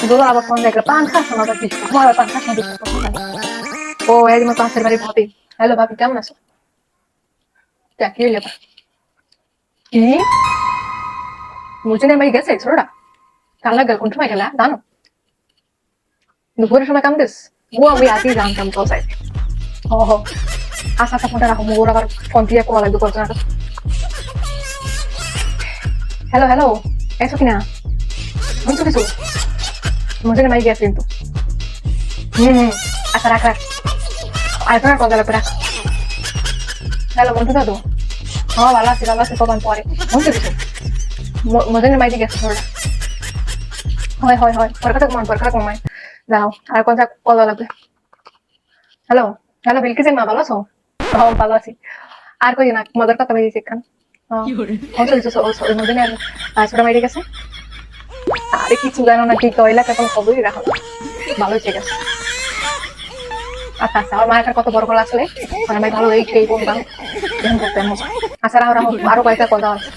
দোলা আবার ফোন দেখলে পান খাস না আবার কিছু আমার পান খাস না কিছু ও একদম পাশের বাড়ি ভাবি হ্যালো ভাবি কেমন আছো কি হইলে কি মুজিনের ভাই গেছে ছোটটা কাল লাগা কোন সময় গেলা জানো দুপুরের সময় কাম দিস ও আমি আজই জানতাম তো সাইড ও হো আশা আশা ফোনটা রাখো মোর আবার ফোন দিয়ে কোয়া লাগবে করতে না হ্যালো হ্যালো এসো কিনা বুঝছো কিছু মুজিনের ভাই গেছে কিন্তু আচ্ছা রাখ রাখ আর তোমার কথা লাগবে রাখ হ্যালো বন্ধু দাদু হ্যাঁ ভালো আছি কখন পরে বুঝছো কিছু মুজিনের ভাই গেছে ছোটটা হয় হয় হয় পরে কথা কমায় যাও আর কথা কলা লাগবে হ্যালো হ্যালো বিলকিসের মা ভালো আছো ভালো আছি আর কই না মজার কথা বেরিয়েছে এখান ছোট মাইরে গেছে আরে কিছু জানো না কি কয়লা এখন খবরই রাখো ভালো ঠিক আছে আচ্ছা আচ্ছা আমার মায়ের কত বড় গলা আসলে আমার ভালো এই খেয়ে বলতাম আচ্ছা রাহো রাহো আরো কয়েকটা কথা আছে